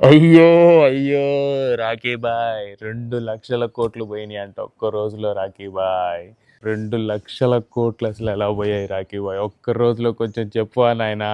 అయ్యో! అయ్యో! రాకీ భాయ్ 2,00,000,00,00,000 పోయినాయి అంట ఒక్క రోజులో రాకీ భాయ్. 2,00,000,00,000 అసలు ఎలా పోయాయి రాకీ భాయ్? ఒక్క రోజులో కొంచెం చెప్పవా నాయనా?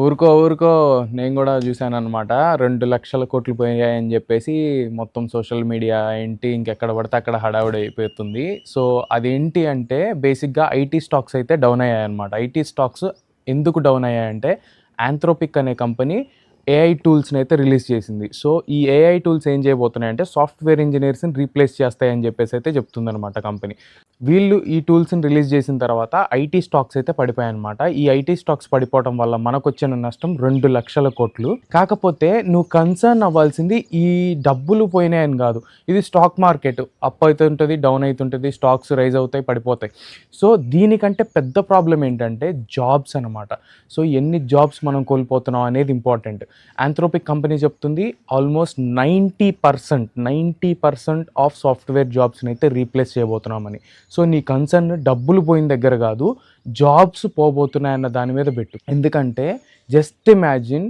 ఊరుకో ఊరుకో నేను కూడా చూశానన్నమాట. 2,00,000,00,000 పోయాయని చెప్పేసి మొత్తం సోషల్ మీడియా ఏంటి ఇంకెక్కడ పడితే అక్కడ హడావుడి అయిపోతుంది. సో అదేంటి అంటే బేసిక్‌గా ఐటీ స్టాక్స్ అయితే డౌన్ అయ్యాయన్నమాట. ఐటీ స్టాక్స్ ఎందుకు డౌన్ అయ్యాయంటే ఆంథ్రోపిక్ అనే కంపెనీ ఏఐ టూల్స్‌ని అయితే రిలీజ్ చేసింది. సో ఈ ఏఐ టూల్స్ ఏం చేయబోతున్నాయంటే సాఫ్ట్‌వేర్ ఇంజినీర్స్‌ని రీప్లేస్ చేస్తాయని చెప్పేసి అయితే చెప్తుందన్నమాట కంపెనీ. వీళ్ళు ఈ టూల్స్‌ని రిలీజ్ చేసిన తర్వాత ఐటీ స్టాక్స్ అయితే పడిపోయాయన్నమాట. ఈ ఐటీ స్టాక్స్ పడిపోవడం వల్ల మనకొచ్చిన నష్టం 2,00,000,00,000. కాకపోతే నువ్వు కన్సర్న్ అవ్వాల్సింది ఈ డబ్బులు పోయినాయని కాదు. ఇది స్టాక్ మార్కెట్ అప్ అవుతుంటది, డౌన్ అవుతుంటది, స్టాక్స్ రైజ్ అవుతాయి, పడిపోతాయి. సో దీనికంటే పెద్ద ప్రాబ్లమ్ ఏంటంటే జాబ్స్ అనమాట. సో ఎన్ని జాబ్స్ మనం కోల్పోతున్నాం అనేది ఇంపార్టెంట్. ఆంథ్రోపిక్ కంపెనీ చెప్తుంది ఆల్మోస్ట్ 90% ఆఫ్ సాఫ్ట్‌వేర్ జాబ్స్‌ని అయితే రీప్లేస్ చేయబోతున్నామని. సో నీ కన్సర్న్ డబ్బులు పోయిన దగ్గర కాదు, జాబ్స్ పోబోతున్నాయన్న దాని మీద పెట్టు. ఎందుకంటే జస్ట్ ఇమాజిన్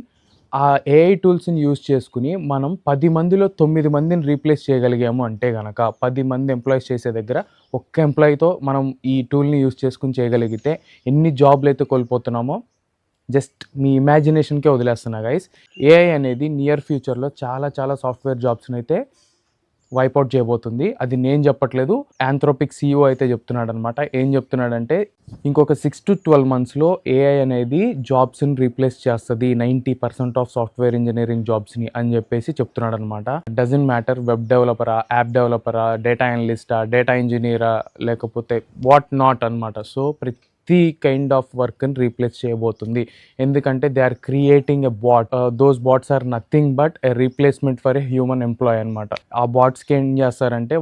ఆ ఏఐ టూల్స్‌ని యూజ్ చేసుకొని మనం 10 మందిలో 9 మందిని రీప్లేస్ చేయగలిగాము అంటే గనక 10 మంది ఎంప్లాయీస్ చేసే దగ్గర ఒక్క ఎంప్లాయీతో మనం ఈ టూల్‌ని యూజ్ చేసుకొని చేయగలిగితే ఎన్ని జాబ్‌లైతే కోల్పోతున్నామో జస్ట్ మీ ఇమాజినేషన్‌కే వదిలేస్తున్నా గైస్. ఏఐ అనేది నియర్ ఫ్యూచర్‌లో చాలా సాఫ్ట్‌వేర్ జాబ్స్‌ని అయితే వైప్ ఔట్ చేయబోతుంది. అది నేను చెప్పట్లేదు. ఆంథ్రోపిక్ సీఈఓ అయితే చెప్తున్నాడనమాట. ఏం చెప్తున్నాడంటే ఇంకొక 6-12 మంత్స్‌లో ఏఐ అనేది జాబ్స్‌ని రీప్లేస్ చేస్తది. 90% ఆఫ్ సాఫ్ట్‌వేర్ ఇంజినీరింగ్ జాబ్స్‌ని అని చెప్పేసి చెప్తున్నాడనమాట. డజంట్ మ్యాటర్ వెబ్ డెవలపరా, యాప్ డెవలపరా, డేటా అనలిస్టా, డేటా ఇంజినీరా లేకపోతే వాట్ నాట్ అనమాట. సో ప్రతి కైండ్ ఆఫ్ వర్క్ని రీప్లేస్ చేయబోతుంది. ఎందుకంటే they are creating a bot. Those bots are nothing but a replacement for a human employee అనమాట. ఆ బాట్స్కి ఏం చేస్తారంటే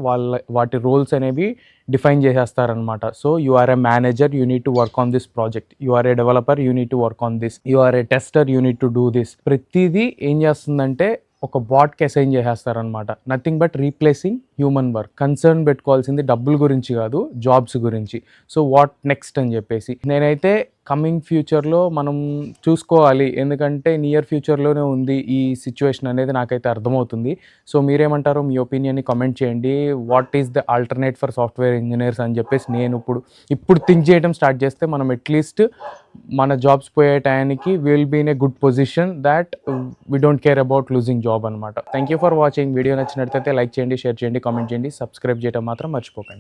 వాటి రోల్స్ అనేవి డిఫైన్ చేసేస్తారనమాట. So you are a manager, you need to work on this project. You are a developer, you need to work on this. You are a tester, you need to do this. ప్రతిదీ ఏం చేస్తుందంటే ఒక బాట్కి assign చేసేస్తారనమాట. Nothing but replacing human work. Concern పెట్టుకోవాల్సింది డబ్బుల గురించి కాదు, జాబ్స్ గురించి. సో వాట్ నెక్స్ట్ అని చెప్పేసి నేనైతే కమింగ్ ఫ్యూచర్లో మనం చూసుకోవాలి. ఎందుకంటే నియర్ ఫ్యూచర్లోనే ఉంది ఈ సిచ్యువేషన్ అనేది నాకైతే అర్థమవుతుంది. సో మీరేమంటారో మీ ఒపీనియన్ని కామెంట్ చేయండి. What is the alternate for software engineers అని చెప్పేసి నేను ఇప్పుడు థింక్ చేయడం స్టార్ట్ చేస్తే మనం అట్లీస్ట్ మన జాబ్స్ పోయే టయానికి will be in a good position that we don't care about losing job అనమాట. Thank you for watching. Video నచ్చినట్లయితే లైక్ చేయండి, షేర్ చేయండి, కామెంట్ చేయండి, సబ్స్క్రైబ్ చేయడం మాత్రం మర్చిపోకండి.